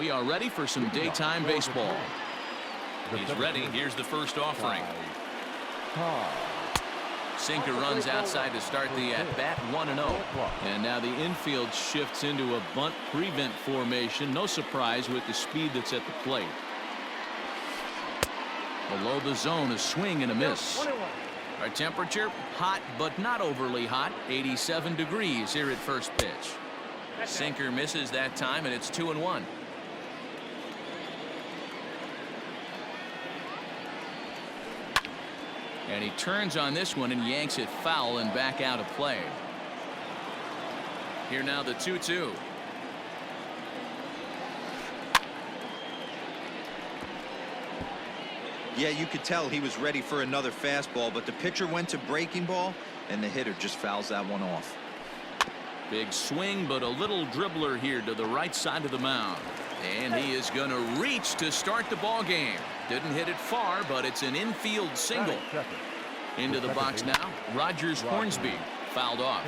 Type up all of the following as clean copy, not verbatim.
we are ready for some daytime baseball. He's ready. Here's the first offering. Sinker runs outside to start the at-bat, 1-0. And now the infield shifts into a bunt prevent formation. No surprise with the speed that's at the plate. Below the zone, a swing and a miss. Our temperature, hot but not overly hot, 87 degrees here at first pitch. Sinker misses that time, and it's 2-1. And he turns on this one and yanks it foul and back out of play. Here now the 2-2. Yeah, you could tell he was ready for another fastball, but the pitcher went to breaking ball, and the hitter just fouls that one off. Big swing, but a little dribbler here to the right side of the mound. And he is going to reach to start the ball game. Didn't hit it far, but it's an infield single. Into the box now, Rogers Hornsby fouled off.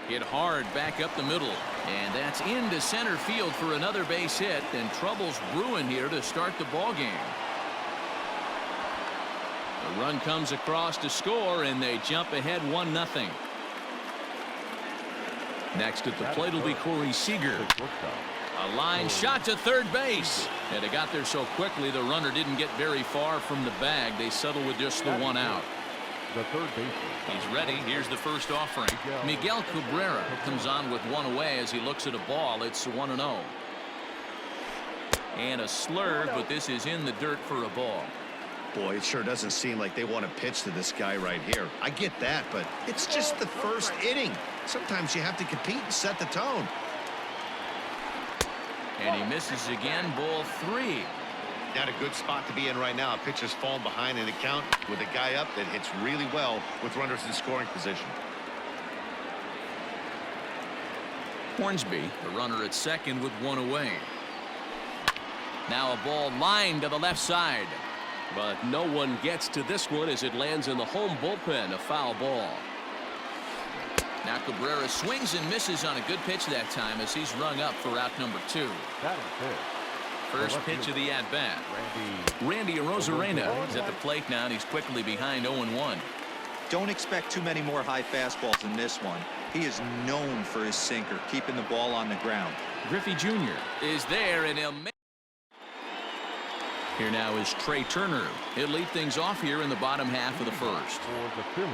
Hit hard back up the middle, and that's into center field for another base hit, and trouble's brewing here to start the ball game. The run comes across to score, and they jump ahead 1-0. Next at the plate will be Corey Seeger. A line shot to third base, and it got there so quickly the runner didn't get very far from the bag. They settle with just the one out. The third baseman. He's ready. Here's the first offering. Miguel Cabrera comes on with one away as he looks at a ball. It's 1-0. And a slurve, but this is in the dirt for a ball. Boy, it sure doesn't seem like they want to pitch to this guy right here. I get that, but it's just the first inning. Sometimes you have to compete and set the tone. And he misses again. Ball 3. Not a good spot to be in right now. A pitcher's falling behind in the count with a guy up that hits really well with runners in scoring position. Hornsby, the runner at second with one away. Now a ball lined to the left side. But no one gets to this one as it lands in the home bullpen. A foul ball. Now Cabrera swings and misses on a good pitch that time as he's rung up for out number 2. That is it. First pitch of the at-bat. Randy Rosarina is at the plate now, and he's quickly behind 0-1. Don't expect too many more high fastballs in this one. He is known for his sinker, keeping the ball on the ground. Griffey Jr. is there, and he'll make. Here now is Trey Turner. He'll lead things off here in the bottom half of the first. For the Phillies,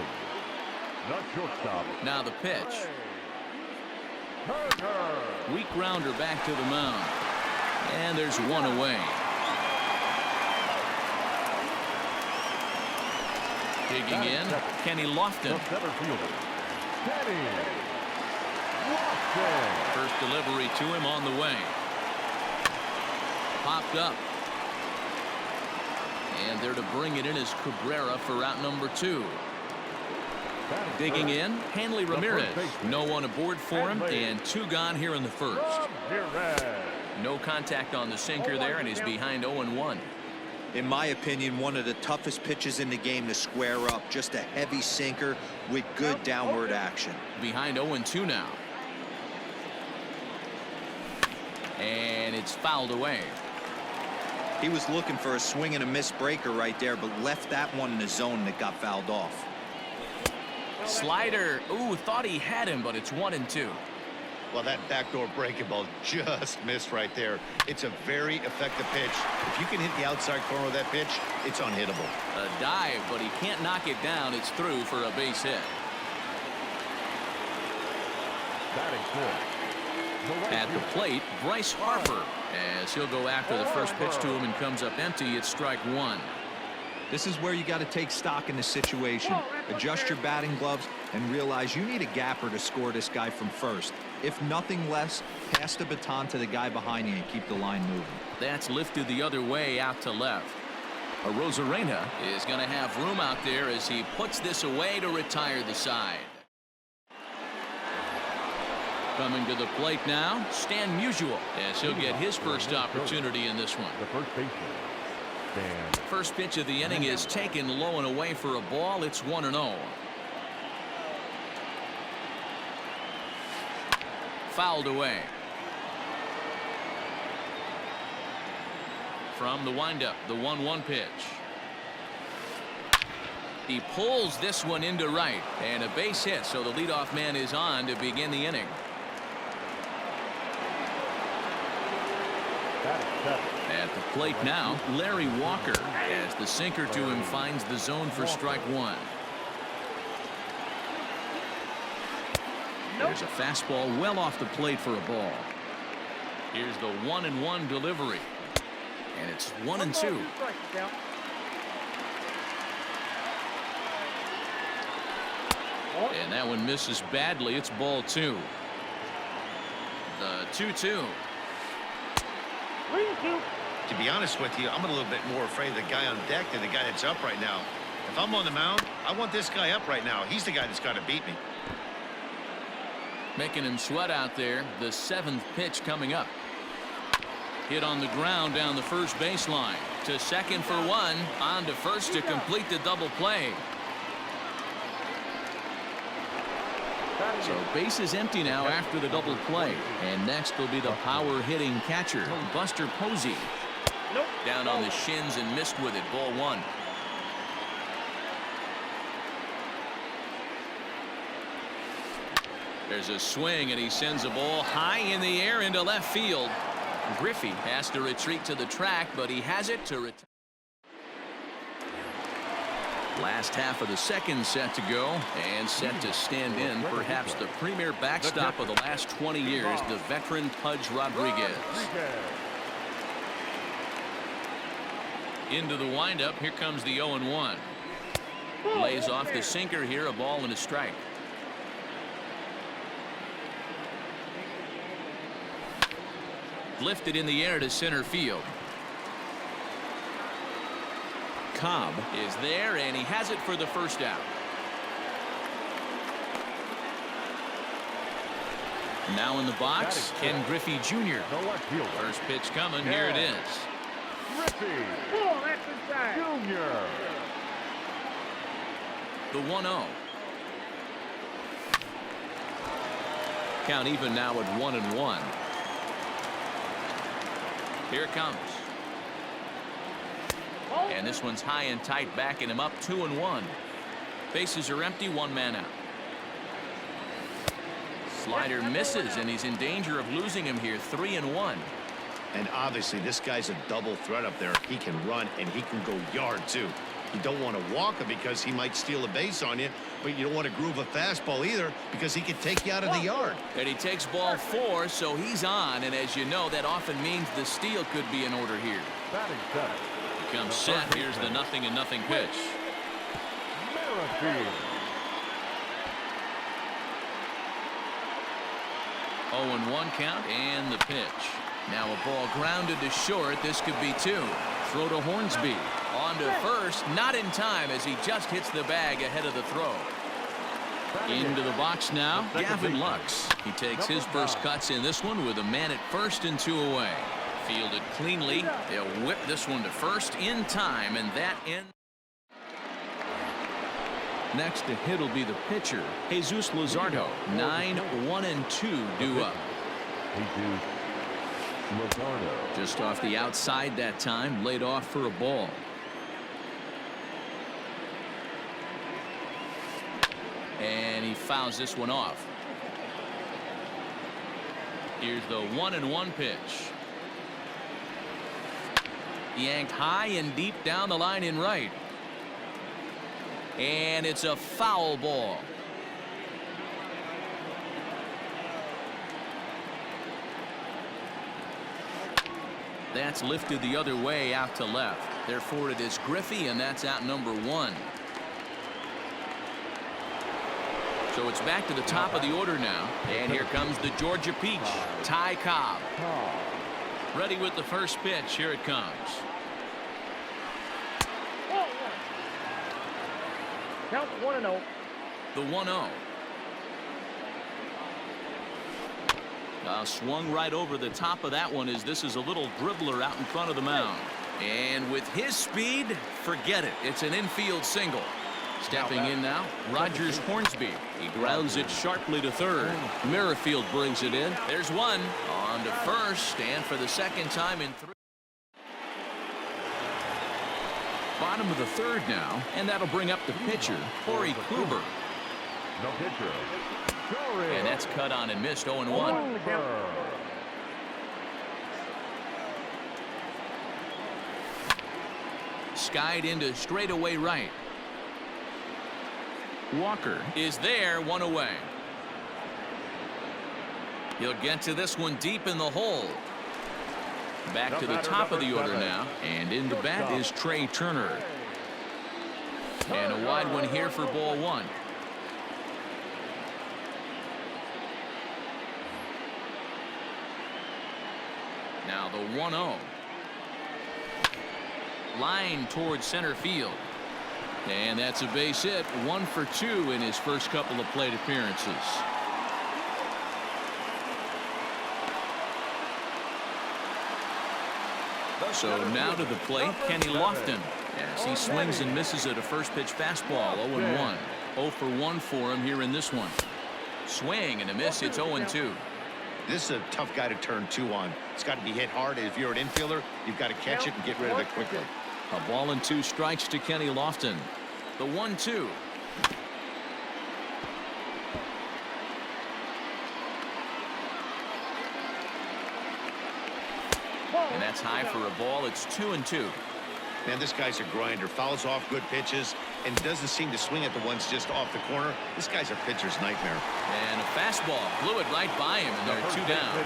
the shortstop. Now the pitch. Weak grounder back to the mound. And there's one away. Digging in, Kenny Lofton. First delivery to him on the way. Popped up. And there to bring it in is Cabrera for out number 2. Digging in, Hanley Ramirez. No one aboard for him, and 2 gone here in the first. No contact on the sinker there, and he's behind 0-1. In my opinion, one of the toughest pitches in the game to square up. Just a heavy sinker with good downward action. Behind 0-2 now. And it's fouled away. He was looking for a swing and a miss breaker right there, but left that one in the zone that got fouled off. Slider. Ooh, thought he had him, but it's 1-2. Well, that backdoor breaking ball just missed right there. It's a very effective pitch. If you can hit the outside corner of that pitch, it's unhittable. A dive, but he can't knock it down. It's through for a base hit. At the plate, Bryce Harper, as he'll go after the first pitch to him and comes up empty. It's strike 1. This is where you got to take stock in the situation. Adjust your batting gloves and realize you need a gapper to score this guy from first. If nothing less, pass the baton to the guy behind you and keep the line moving. That's lifted the other way out to left. A Rosarina is going to have room out there as he puts this away to retire the side. Coming to the plate now, Stan Musial, as he'll get his first opportunity in this one. The first baseman. First pitch of the inning is taken low and away for a ball. It's 1-0. fouled away. From the windup, the 1-1 pitch. He pulls this one into right, and a base hit, so the leadoff man is on to begin the inning. At the plate now, Larry Walker, as the sinker to him finds the zone for strike one. There's a fastball well off the plate for a ball. Here's the 1-1 delivery. And it's 1-2. And that one misses badly. It's ball two. The 2-2. To be honest with you, I'm a little bit more afraid of the guy on deck than the guy that's up right now. If I'm on the mound, I want this guy up right now. He's the guy that's got to beat me. Making him sweat out there. The 7th pitch coming up. Hit on the ground down the first baseline. To second for one. On to first to complete the double play. So base is empty now after the double play. And next will be the power hitting catcher, Buster Posey. Down on the shins and missed with it. Ball one. There's a swing and he sends a ball high in the air into left field. Griffey has to retreat to the track, but he has it to return. Last half of the second set to go, and set to stand in perhaps the premier backstop of the last 20 years, the veteran Pudge Rodriguez. Into the windup. Here comes the 0-1. Lays off the sinker here, a ball and a strike. Lifted in the air to center field. Cobb is there, and he has it for the first out. Now in the box, Ken Griffey Jr. First pitch coming. Here it is. Griffey Jr. The 1-0. Count even now at 1-1. Here it comes. And this one's high and tight, backing him up. 2-1. Bases are empty. One man out. Slider misses, and he's in danger of losing him here. 3-1. And obviously this guy's a double threat up there. He can run and he can go yard too. You don't want to walk him because he might steal a base on you, but you don't want to groove a fastball either because he can take you out of the yard. And he takes ball 4, so he's on, and as you know, that often means the steal could be in order here. Batting seventh. Comes set. Here's the 0-0 pitch. 0-1 count, and the pitch. Now a ball grounded to short. This could be 2. Throw to Hornsby. On to first. Not in time as he just hits the bag ahead of the throw. Into the box now, Gavin Lux. He takes his first cuts in this one with a man at first and 2 away. Fielded cleanly. They'll whip this one to first in time, and that ends. Next to hit will be the pitcher, Jesus Luzardo. 9-1-2 due up. Just off the outside that time, laid off for a ball. And he fouls this one off. Here's the 1-1 pitch. Yanked high and deep down the line in right. And it's a foul ball. That's lifted the other way out to left. Therefore it is Griffey, and that's out number 1. So it's back to the top of the order now. And here comes the Georgia Peach, Ty Cobb. Ready with the first pitch. Here it comes. Count 1-0. The 1-0. Swung right over the top of that one as this is a little dribbler out in front of the mound. And with his speed, forget it. It's an infield single. Stepping in now, Rogers Hornsby. He grounds it sharply to third. Merrifield brings it in. There's one. On to first, and for the second time in 3. Bottom of the third now, and that'll bring up the pitcher, Corey Kluber. No pitcher. And that's cut on and missed 0-1. Skied into straightaway right. Walker is there, one away. He'll get to this one deep in the hole. Back to the top of the order now, and in to bat is Trey Turner. And a wide one here for ball one. Now the 1-0. Line towards center field. And that's a base hit, 1 for 2 in his first couple of plate appearances. So now to the plate, Kenny Lofton, as he swings and misses at a first pitch fastball. 0-1. 0 for 1 for him here in this one. Swing and a miss. It's 0-2. This is a tough guy to turn 2 on. It's got to be hit hard. If you're an infielder, you've got to catch it and get rid of it quickly. A ball and 2 strikes to Kenny Lofton. The 1-2. And that's high for a ball. It's 2-2. Man, this guy's a grinder. Fouls off good pitches and doesn't seem to swing at the ones just off the corner. This guy's a pitcher's nightmare. And a fastball blew it right by him, and they're 2 down.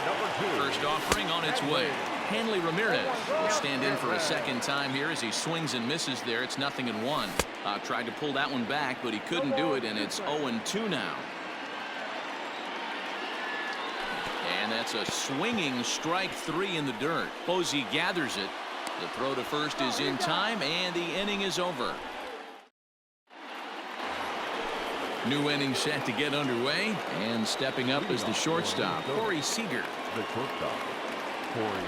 First offering on its way. Hanley Ramirez will stand in for a second time here as he swings and misses there. It's 0-1. Tried to pull that one back, but he couldn't do it, and it's 0-2 now. And that's a swinging strike 3 in the dirt. Posey gathers it. The throw to first is in time, and the inning is over. New inning set to get underway, and stepping up is the shortstop, Corey Seeger. The shortstop, Corey.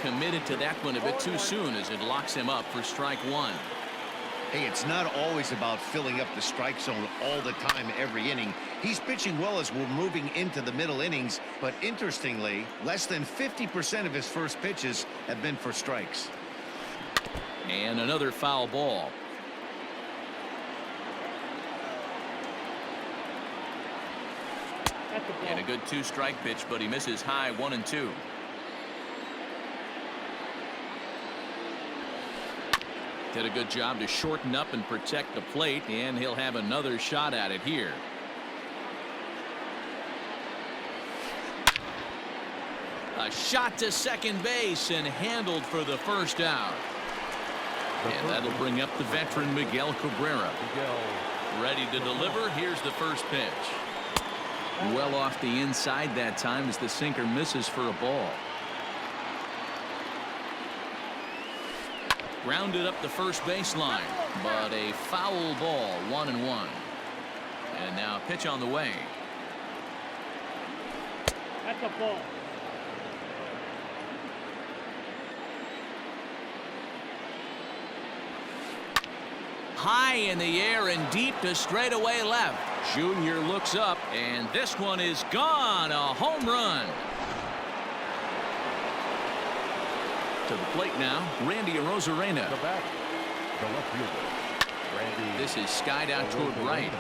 Committed to that one a bit too soon as it locks him up for strike 1. Hey, it's not always about filling up the strike zone all the time every inning. He's pitching well as we're moving into the middle innings, but interestingly, less than 50% of his first pitches have been for strikes. And another foul ball. And a good 2-strike pitch, but he misses high 1-2. Did a good job to shorten up and protect the plate, and he'll have another shot at it here. A shot to second base and handled for the first out. And that'll bring up the veteran Miguel Cabrera. Ready to deliver. Here's the first pitch. Well off the inside that time as the sinker misses for a ball. Grounded up the first baseline, but a foul ball, 1-1. And now pitch on the way. That's a ball. High in the air and deep to straightaway left. Jr. looks up, and this one is gone. A home run. To the plate now, Randy Rosarina. The back, the left fielder, Randy. This is skied out toward right.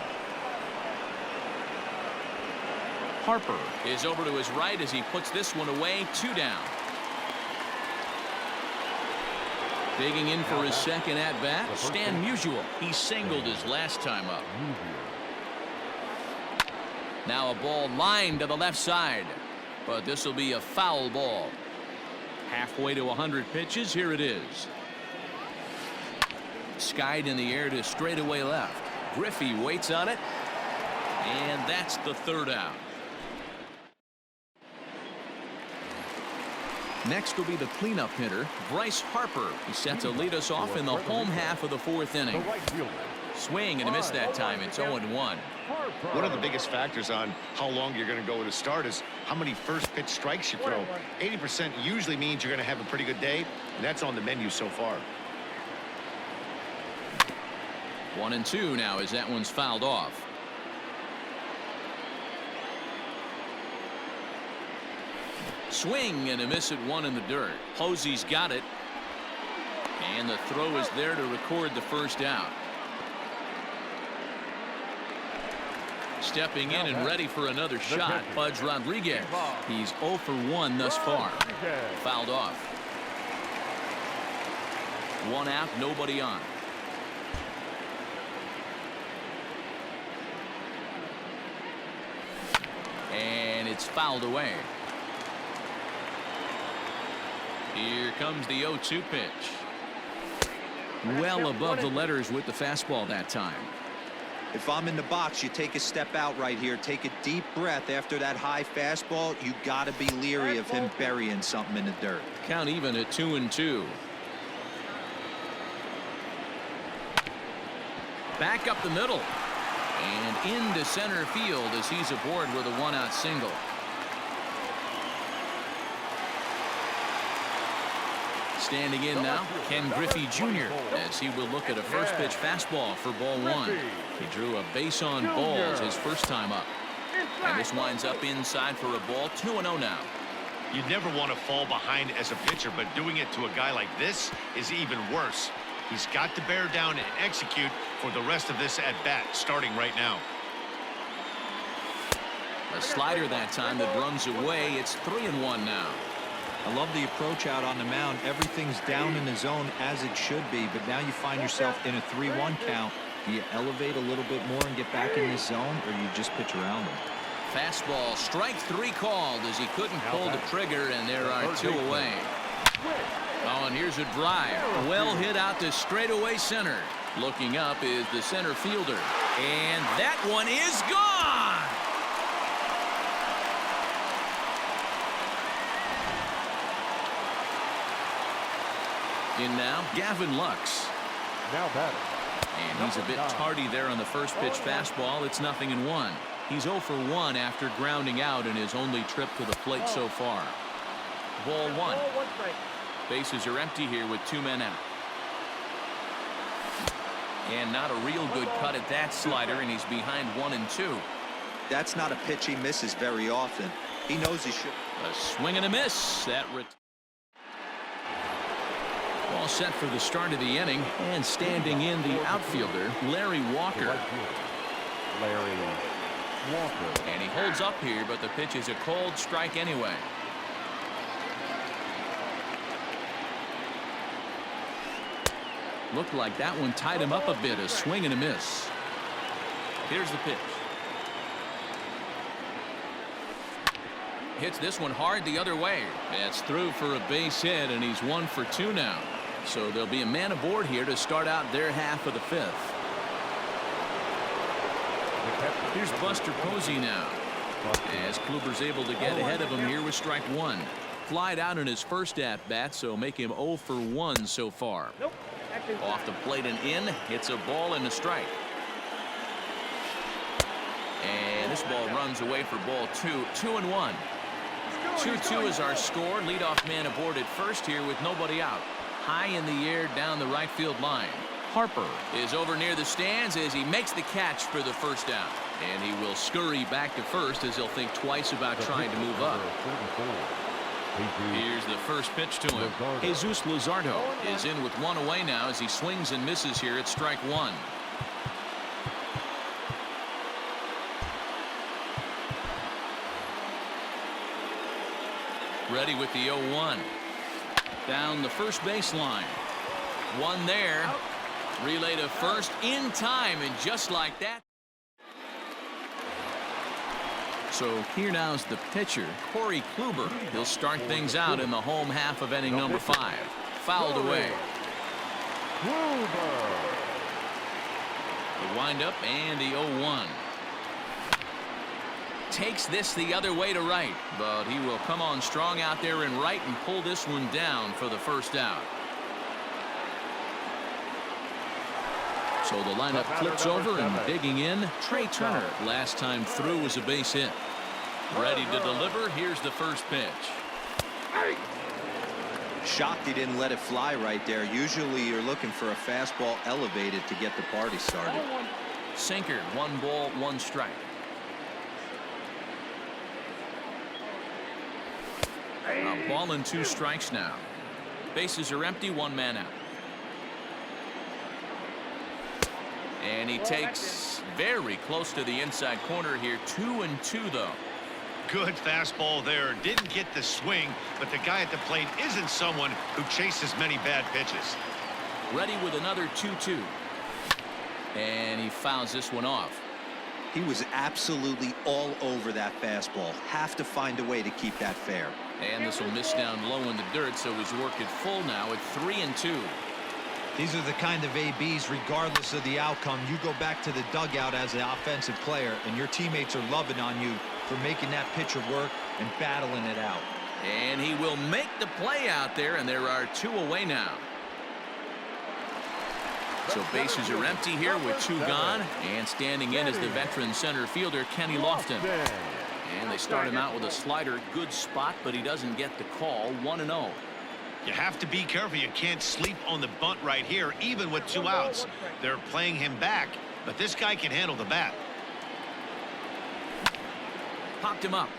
Harper is over to his right as he puts this one away. 2 down. Digging in for his second at-bat, Stan Musial. He singled his last time up. Now a ball lined to the left side, but this will be a foul ball. Halfway to 100 pitches. Here it is. Skied in the air to straightaway left. Griffey waits on it, and that's the 3rd out. Next will be the cleanup hitter, Bryce Harper. He set to lead us off in the home half of the 4th inning. Swing and a miss that time. It's 0-1. One of the biggest factors on how long you're going to go with a start is how many first pitch strikes you throw. 80% usually means you're going to have a pretty good day, and that's on the menu so far. 1-2 now as that one's fouled off. Swing and a miss at one in the dirt. Posey's got it. And the throw is there to record the first out. Stepping in and ready for another shot, Pudge Rodriguez. He's 0 for 1 thus far. Fouled off. One out, nobody on. And it's fouled away. Here comes the 0-2 pitch. Well above the letters with the fastball that time. If I'm in the box, you take a step out right here. Take a deep breath after that high fastball. You got to be leery of him burying something in the dirt. Count even at 2-2. Back up the middle. And into center field as he's aboard with a one-out single. Standing in now, Ken Griffey Jr. as he will look at a first pitch fastball for ball one. He drew a base on balls his first time up. And this winds up inside for a ball. 2-0 now. You never want to fall behind as a pitcher, but doing it to a guy like this is even worse. He's got to bear down and execute for the rest of this at bat, starting right now. A slider that time that runs away. It's 3-1 now. I love the approach out on the mound. Everything's down in the zone as it should be, but now you find yourself in a 3-1 count. Do you elevate a little bit more and get back in this zone, or you just pitch around them? Fastball, strike three called as he couldn't pull the trigger, and there are two away. Oh, and here's a drive. Well hit out to straightaway center. Looking up is the center fielder. And that one is gone! In now, Gavin Lux. Now batting. And he's a bit tardy there on the first pitch fastball. It's 0-1. He's 0 for 1 after grounding out in his only trip to the plate so far. Ball one. Bases are empty here with 2 men out. And not a real good cut at that slider, and he's behind 1-2. That's not a pitch he misses very often. He knows he should. A swing and a miss. That all set for the start of the inning, and standing in the outfielder, Larry Walker. And he holds up here, but the pitch is a cold strike anyway. Looked like that one tied him up a bit. A swing and a miss. Here's the pitch. Hits this one hard the other way. That's through for a base hit, and he's 1 for 2 now. So there'll be a man aboard here to start out their half of the fifth. Here's Buster Posey now, as Kluber's able to get ahead of him here with strike one. Flied out in his first at-bat, so make him 0 for 1 so far. Off the plate and in, hits a ball and a strike. And this ball runs away for ball two. 2-1. 2-2 is our score. Leadoff man aboard at first here with nobody out. High in the air down the right field line. Harper is over near the stands as he makes the catch for the first down. And he will scurry back to first as he'll think twice about trying to move up. Here's the first pitch to him. Jesus Luzardo is in with 1 away now as he swings and misses here at strike one. Ready with the 0-1. Down the first baseline. One there. Relay to first in time, and just like that. So here now's the pitcher, Corey Kluber. He'll start things out in the home half of inning number 5. Fouled away. The windup and the 0-1. Takes this the other way to right, but he will come on strong out there in right and pull this one down for the first out. So the lineup flips over, and digging in, Trey Turner. Last time through was a base hit. Ready to deliver. Here's the first pitch. Shocked he didn't let it fly right there. Usually you're looking for a fastball elevated to get the party started. Sinker, 1 ball, 1 strike. A ball and 2 strikes now. Bases are empty, 1 man out. And he takes very close to the inside corner here. 2-2 though. Good fastball there. Didn't get the swing, but the guy at the plate isn't someone who chases many bad pitches. Ready with another 2-2. And he fouls this one off. He was absolutely all over that fastball. Have to find a way to keep that fair. And this will miss down low in the dirt, so he's worked it full now at 3-2. These are the kind of ABs, regardless of the outcome. You go back to the dugout as an offensive player, and your teammates are loving on you for making that pitcher work and battling it out. And he will make the play out there, and there are 2 away now. So bases are empty here with 2 gone, and standing in is the veteran center fielder Kenny Lofton. And they start him out with a slider. Good spot, but he doesn't get the call. 1-0. You have to be careful. You can't sleep on the bunt right here, even with 2 outs. They're playing him back, but this guy can handle the bat. Popped him up.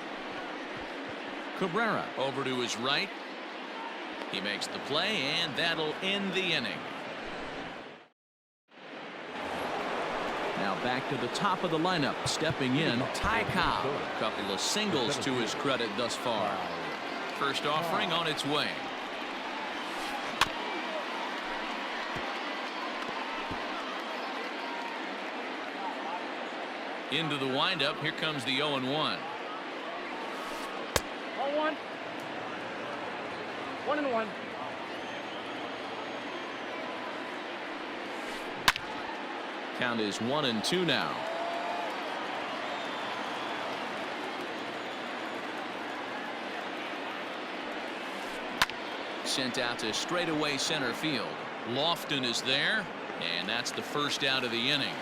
Cabrera over to his right. He makes the play, and that'll end the inning. Now back to the top of the lineup. Stepping in, Ty Cobb. A couple of singles to his credit thus far. First offering on its way. Into the windup. Here comes the 0-1. 0-1. 1-1. Count is 1-2 now. Sent out to straightaway center field. Lofton is there, and that's the first out of the inning.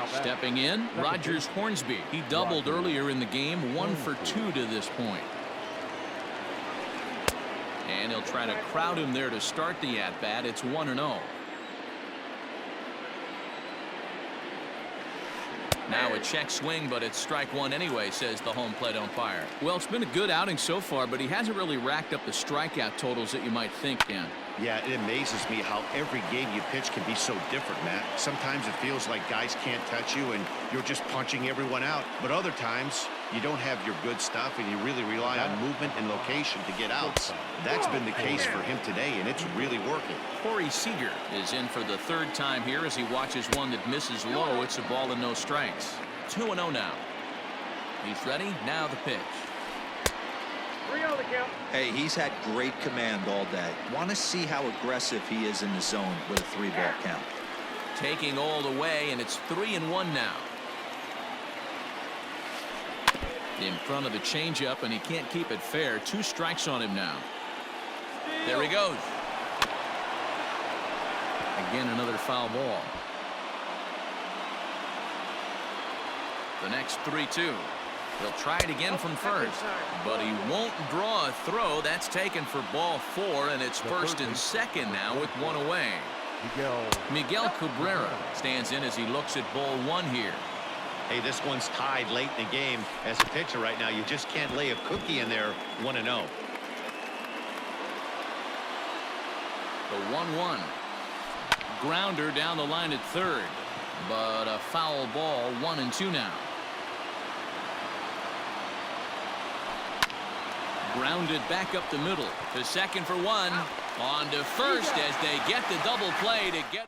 Stepping in, Rogers Hornsby. He doubled earlier in the game, 1 for 2 to this point. And he'll try to crowd him there to start the at-bat. It's 1-0. Now a check swing, but it's strike 1 anyway, says the home plate umpire. Well, it's been a good outing so far, but he hasn't really racked up the strikeout totals that you might think, Dan. Yeah, it amazes me how every game you pitch can be so different, Matt. Sometimes it feels like guys can't touch you and you're just punching everyone out. But other times you don't have your good stuff and you really rely on movement and location to get outs. That's been the case for him today, and it's really working. Corey Seeger is in for the 3rd time here as he watches one that misses low. It's a ball and no strikes. 2-0 now. He's ready. Now the pitch. 3-0 the count. Hey, he's had great command all day. Want to see how aggressive he is in the zone with a 3-ball count. Taking all the way, and it's 3-1 now. In front of the changeup, and he can't keep it fair. 2 strikes on him now. There he goes. Again, another foul ball. The next 3-2. He'll try it again from first, but he won't draw a throw. That's taken for ball 4, and it's 1st and 2nd now with 1 away. Miguel Cabrera stands in as he looks at ball 1 here. Hey, this one's tied late in the game. As a pitcher right now, you just can't lay a cookie in there. 1-0. The 1-1. Grounder down the line at 3rd, but a foul ball. 1-2 now. Grounded back up the middle to 2nd for 1. On to 1st as they get the double play to get.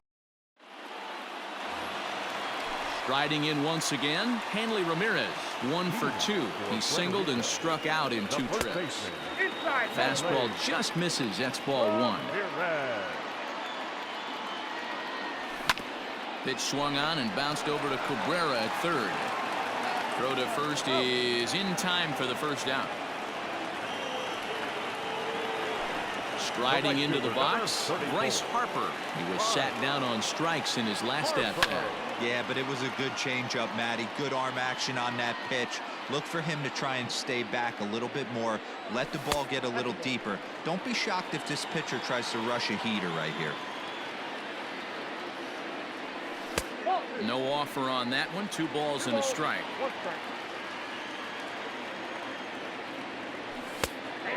Striding in once again, Hanley Ramirez, 1 for 2. He singled and struck out in 2 trips. Fastball just misses. That's ball 1. Pitch swung on and bounced over to Cabrera at 3rd. Throw to first is in time for the first out. Striding into the box, Bryce Harper. He was sat down on strikes in his last at-bat. Yeah, but it was a good changeup, Matty. Good arm action on that pitch. Look for him to try and stay back a little bit more. Let the ball get a little deeper. Don't be shocked if this pitcher tries to rush a heater right here. No offer on that one. 2 balls and a strike.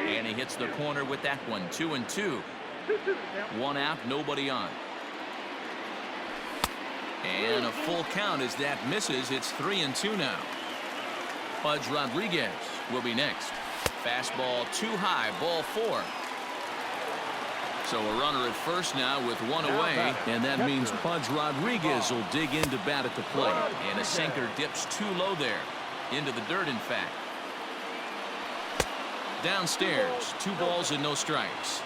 And he hits the corner with that one. 2-2. 1 out, nobody on. And a full count as that misses. It's 3-2 now. Pudge Rodriguez will be next. Fastball too high, ball 4. So a runner at first now with 1 away, and that means Pudge Rodriguez will dig in to bat at the plate. And a sinker dips too low there. Into the dirt, in fact. Downstairs, 2 balls and no strikes.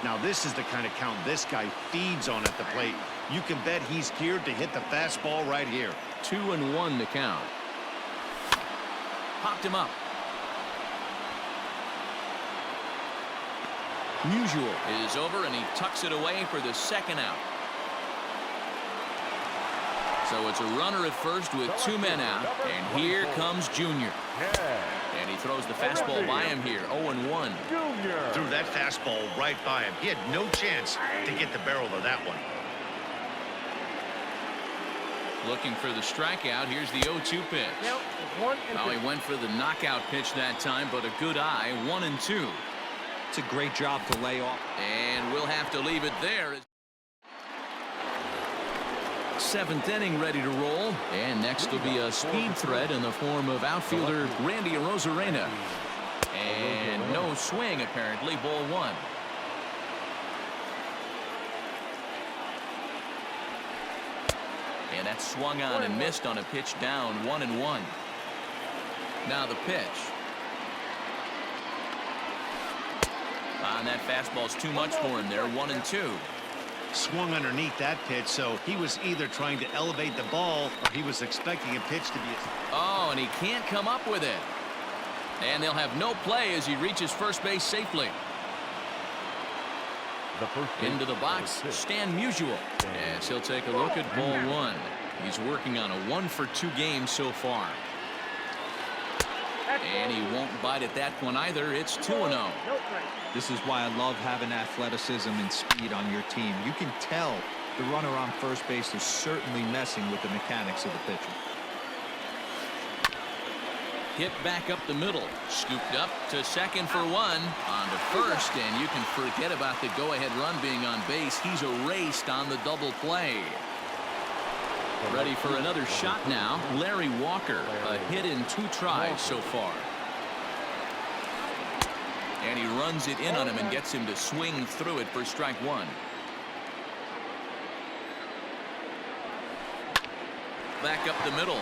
Now this is the kind of count this guy feeds on at the plate. You can bet he's geared to hit the fastball right here. 2-1 to count. Popped him up. Musial is over, and he tucks it away for the 2nd out. So it's a runner at first with 2 men out, and here comes Junior. And he throws the fastball by him here. 0-1. Threw that fastball right by him. He had no chance to get the barrel of that one. Looking for the strikeout. Here's the 0-2 pitch. Well, he went for the knockout pitch that time, but a good eye. 1-2. It's a great job to lay off. And we'll have to leave it there. 7th inning ready to roll. And next will be a speed threat in the form of outfielder Randy Rosarina. And no swing, apparently. Ball 1. And that swung on and missed on a pitch down. 1-1. Now the pitch. And that fastball's too much for him there. 1-2. Swung underneath that pitch, so he was either trying to elevate the ball or he was expecting a pitch to be. Oh, and he can't come up with it. And they'll have no play as he reaches first base safely. Into the box, Stan Musial. Yes, he'll take a look at ball 1. He's working on a 1-for-2 game so far. And he won't bite at that one either. It's 2-0. This is why I love having athleticism and speed on your team. You can tell the runner on first base is certainly messing with the mechanics of the pitcher. Hit back up the middle. Scooped up to second for 1. On to first, and you can forget about the go-ahead run being on base. He's erased on the double play. Ready for another shot now. Larry Walker, a hit in 2 tries so far. And he runs it in on him and gets him to swing through it for strike 1. Back up the middle.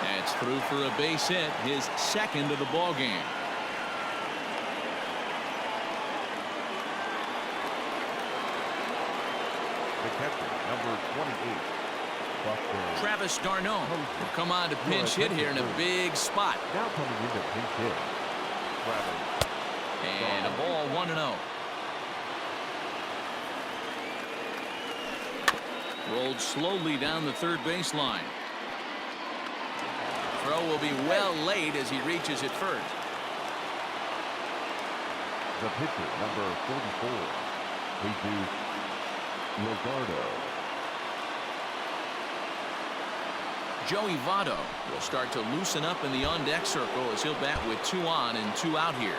That's through for a base hit, his 2nd of the ball game. The catcher, number 28. Travis d'Arnaud will come on to pinch hit here in a big spot. Now coming in to pinch hit. Travis. And a ball 1-0. Rolled slowly down the third baseline. Throw will be well late as he reaches it first. The pitcher, number 44. Jesus Luzardo. Joey Votto will start to loosen up in the on-deck circle as he'll bat with 2 on and 2 out here.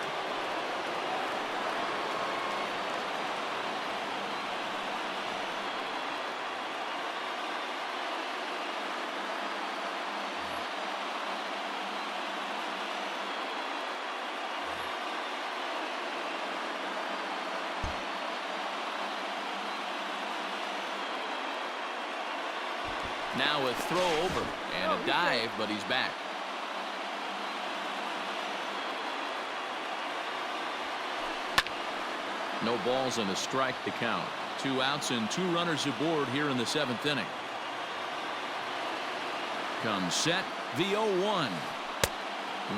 Now a throw over and a dive, but he's back. No balls and a strike to count. 2 outs and 2 runners aboard here in the 7th inning. Comes set, the 0-1.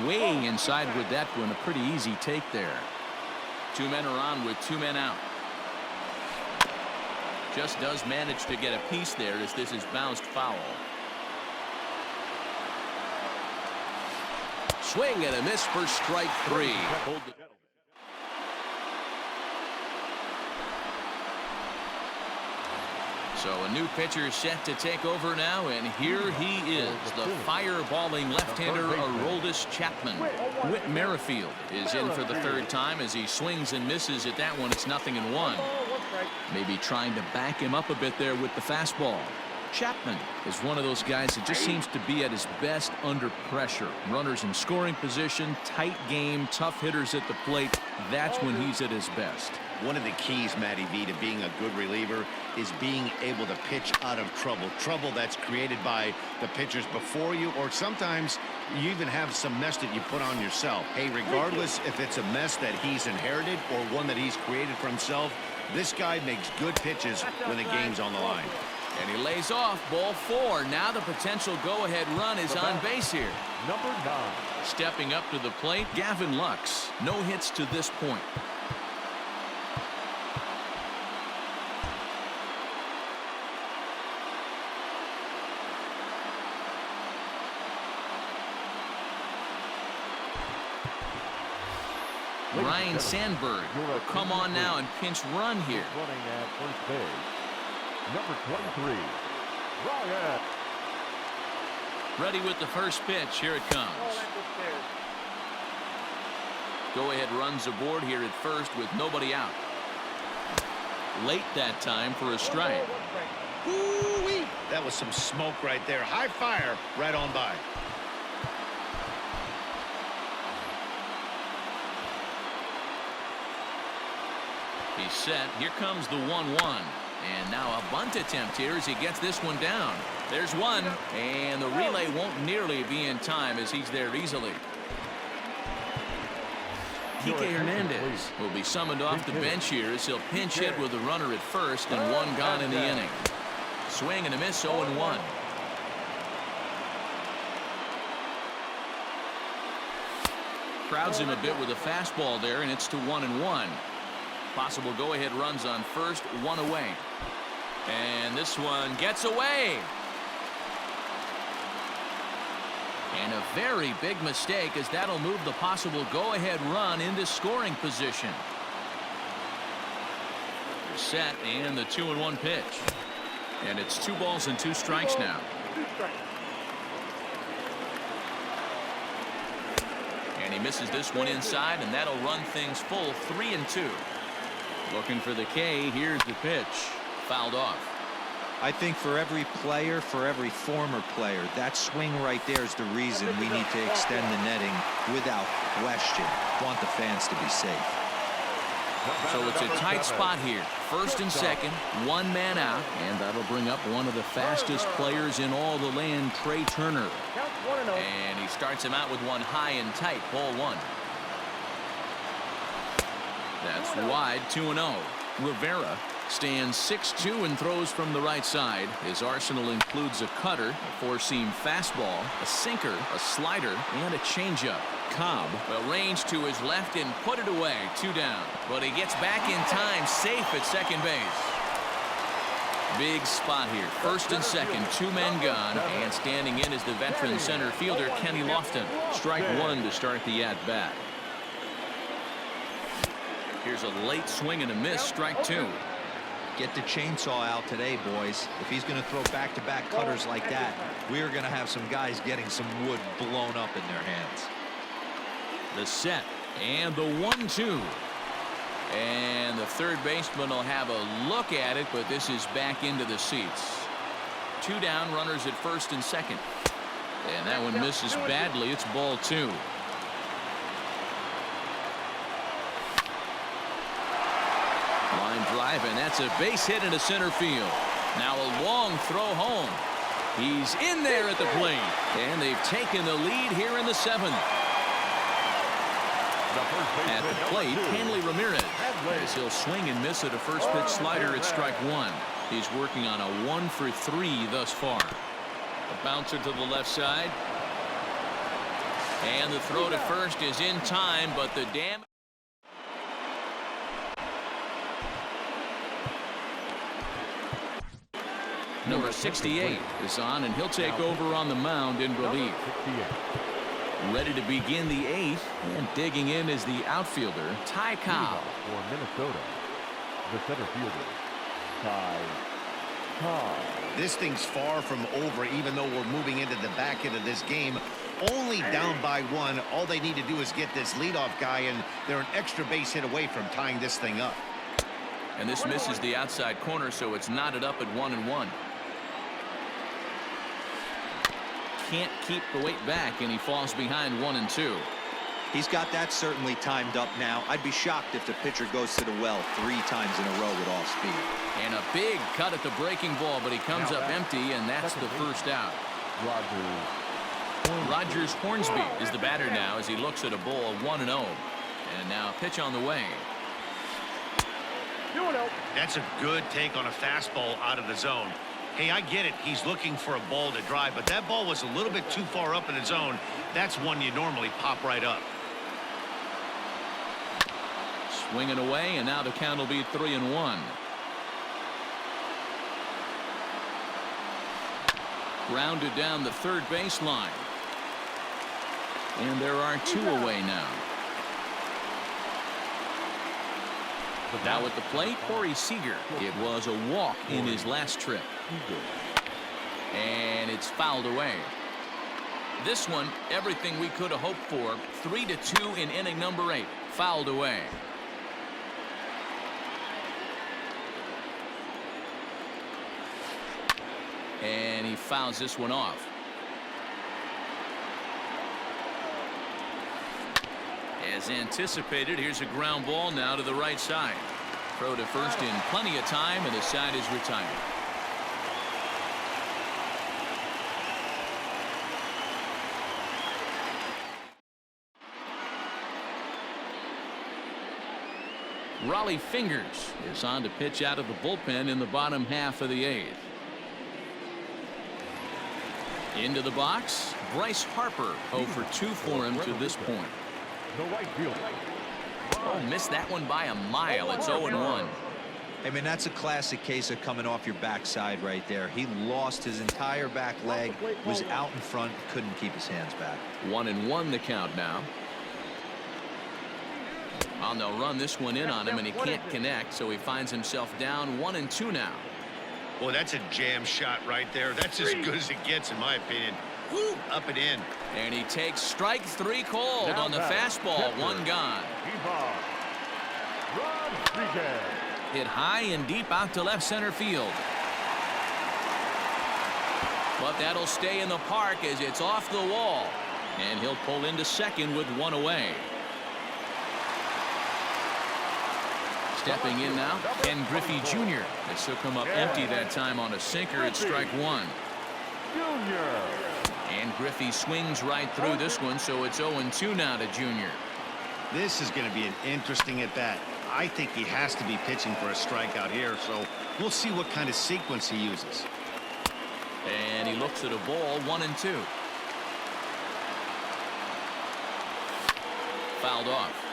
Way inside with that one. A pretty easy take there. 2 men are on with 2 men out. Just does manage to get a piece there as this is bounced foul. Swing and a miss for strike 3. So a new pitcher set to take over now, and here he is, the fireballing left-hander Aroldis Chapman. Whit Merrifield is in for the third time as he swings and misses at that one. It's 0-1. Maybe trying to back him up a bit there with the fastball. Chapman is one of those guys that just seems to be at his best under pressure. Runners in scoring position, tight game, tough hitters at the plate. That's when he's at his best. One of the keys, Matty V, to being a good reliever is being able to pitch out of trouble. Trouble that's created by the pitchers before you, or sometimes you even have some mess that you put on yourself. Hey, regardless if it's a mess that he's inherited or one that he's created for himself, this guy makes good pitches when the game's on the line. And he lays off, ball 4. Now the potential go-ahead run is on base here. Number 9. Stepping up to the plate, Gavin Lux. No hits to this point. Ryan Sandberg will come on now and pinch run here. Running at first base. Number 23, Ryan. Ready with the first pitch. Here it comes. Go-ahead runs aboard here at first with nobody out. Late that time for a strike. Ooh-wee. That was some smoke right there. High fire right on by. He's set. Here comes the 1-1. And now a bunt attempt here as he gets this one down. There's one, and the relay won't nearly be in time as he's there easily. Kike Hernandez will be summoned off the bench here as he'll pinch hit with the runner at first and one gone in the inning. Swing and a miss, 0-1. Crowds him a bit with a fastball there, and it's to 1-1. Possible go-ahead runs on first, one away. And this one gets away. And a very big mistake, as that'll move the possible go-ahead run into scoring position. Set, and the 2-1 pitch. And it's 2 balls and 2 strikes now. And he misses this one inside, and that'll run things full 3-2. Looking for the K. Here's the pitch. Fouled off. I think for every player, for every former player, that swing right there is the reason we need to extend the netting without question. Want the fans to be safe. So it's a tight spot here. First and second, 1 man out, and that'll bring up one of the fastest players in all the land, Trey Turner. And he starts him out with one high and tight, ball 1. That's wide, 2-0. Rivera stands 6'2" and throws from the right side. His arsenal includes a cutter, a 4-seam fastball, a sinker, a slider, and a changeup. Cobb will range to his left and put it away, 2 down. But he gets back in time, safe at second base. Big spot here. First and second, 2 men gone, and standing in is the veteran center fielder Kenny Lofton. Strike 1 to start the at-bat. Here's a late swing and a miss, strike 2. Get the chainsaw out today, boys. If he's going to throw back-to-back cutters like that, we are going to have some guys getting some wood blown up in their hands. The set and the 1-2. And the third baseman will have a look at it, but this is back into the seats. 2 down, runners at first and second. And that one misses badly. It's ball 2. Line drive, and that's a base hit into center field. Now a long throw home. He's in there at the plate, and they've taken the lead here in the 7th. At the plate, Hanley Ramirez, as he'll swing and miss at a first pitch slider at strike 1. He's working on a 1 for 3 thus far. A bouncer to the left side. And the throw to first is in time, but the damage. Number 68 is on, and he'll take over on the mound in relief. Ready to begin the 8th, and digging in is the outfielder, Ty Cobb. For Minnesota, the center fielder, Ty Cobb. This thing's far from over, even though we're moving into the back end of this game. Only down by 1. All they need to do is get this leadoff guy, and they're an extra base hit away from tying this thing up. And this misses the outside corner, so it's knotted up at 1-1. Can't keep the weight back, and he falls behind 1-2. He's got that certainly timed up now. I'd be shocked if the pitcher goes to the well 3 times in a row with off speed. And a big cut at the breaking ball, but he comes up empty, and that's the first out. Rogers Hornsby is the batter now as he looks at a ball 1-0. And now pitch on the way. That's a good take on a fastball out of the zone. Hey, I get it. He's looking for a ball to drive, but that ball was a little bit too far up in the zone. That's one you normally pop right up. Swinging away, and now the count will be 3-1. Grounded down the third baseline. And there are 2 away now. Now at the plate, Corey Seeger. It was a walk in his last trip. And it's fouled away. This one, everything we could have hoped for. 3-2 in inning number 8. Fouled away. And he fouls this one off. As anticipated, here's a ground ball now to the right side. Throw to first in plenty of time, and his side is retired. Raleigh Fingers is on to pitch out of the bullpen in the bottom half of the 8th. Into the box, Bryce Harper 0 for 2 for him to this point. The right fielder. Oh, missed that one by a mile. It's 0-1. I mean, that's a classic case of coming off your backside right there. He lost his entire back leg, was out in front, couldn't keep his hands back. 1-1 the count now. And they'll run this one in on him, and he can't connect, so he finds himself down 1-2 now. Well, that's a jam shot right there. That's as good as it gets, in my opinion. Woo, up and in. And he takes strike 3 called on the fastball. 1 gone. Hit high and deep out to left center field. But that'll stay in the park as it's off the wall. And he'll pull into second with 1 away. Stepping in now, Ken Griffey Jr. This will come up empty that time on a sinker at strike 1. And Griffey swings right through this one, so it's 0-2 now to Jr. This is going to be an interesting at bat. I think he has to be pitching for a strikeout here, so we'll see what kind of sequence he uses. And he looks at a ball 1-2. Fouled off.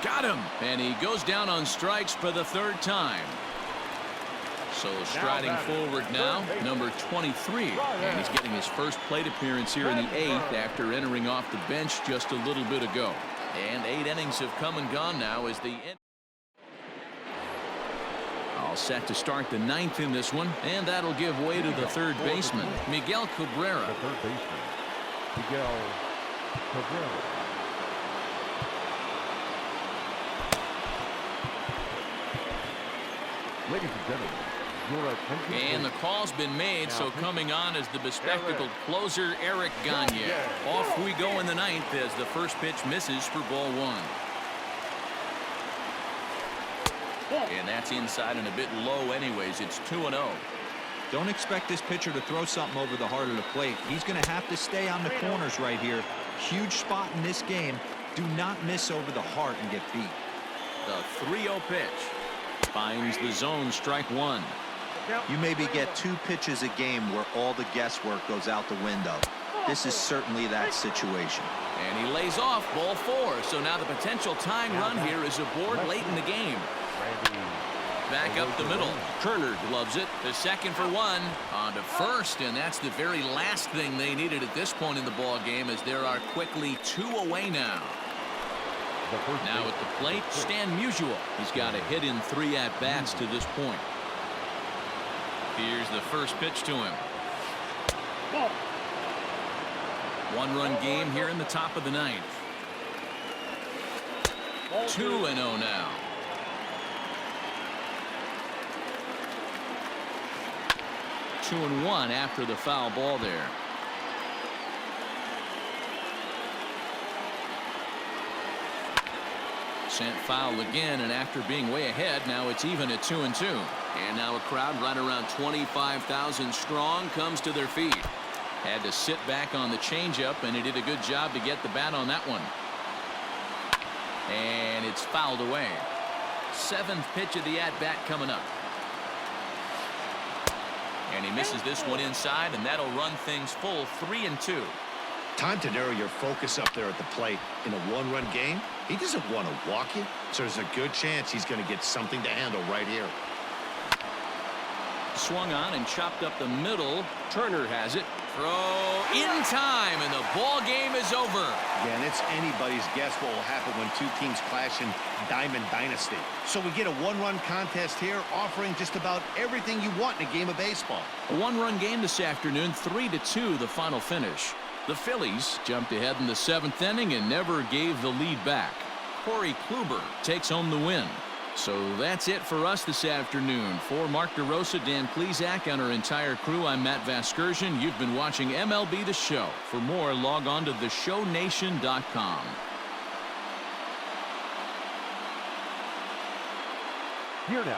Got him, and he goes down on strikes for the 3rd time. So striding forward now, number 23, and he's getting his first plate appearance here in the 8th after entering off the bench just a little bit ago. And 8 innings have come and gone now as the all set to start the 9th in this one, and that'll give way to the 3rd baseman, Miguel Cabrera. The 3rd baseman, Miguel Cabrera. Ladies and gentlemen, your attention. And the call's been made, so coming on is the bespectacled closer, Eric Gagne. Off we go in the 9th as the first pitch misses for ball 1. And that's inside and a bit low anyways. It's 2-0. Don't expect this pitcher to throw something over the heart of the plate. He's going to have to stay on the corners right here. Huge spot in this game. Do not miss over the heart and get beat. The 3-0 pitch. Finds the zone, strike 1. You maybe get 2 pitches a game where all the guesswork goes out the window. This is certainly that situation. And he lays off ball 4. So now the potential tying run here is aboard late in the game. back up the middle. Turner gloves it. The second for one. On to first, and that's the very last thing they needed at this point in the ball game, as there are quickly 2 away now. Now at the plate, Stan Musial. He's got a hit in 3 at-bats to this point. Here's the first pitch to him. 1-run game here in the top of the 9th. 2-0 now. 2-1 after the foul ball there. Sent foul again, and after being way ahead, now it's even at 2-2. And now a crowd right around 25,000 strong comes to their feet. Had to sit back on the changeup, and he did a good job to get the bat on that one. And it's fouled away. 7th pitch of the at-bat coming up. And he misses this one inside, and that'll run things full 3-2. Time to narrow your focus up there at the plate. In a 1-run game, he doesn't want to walk you, so there's a good chance he's going to get something to handle right here. Swung on and chopped up the middle. Turner has it. Throw in time, and the ball game is over. Yeah, and it's anybody's guess what will happen when 2 teams clash in Diamond Dynasty. So we get a 1-run contest here, offering just about everything you want in a game of baseball. A 1-run game this afternoon, 3-2 the final finish. The Phillies jumped ahead in the 7th inning and never gave the lead back. Corey Kluber takes home the win. So that's it for us this afternoon. For Mark DeRosa, Dan Plesac, and our entire crew, I'm Matt Vasgersian. You've been watching MLB The Show. For more, log on to theshownation.com. Here now.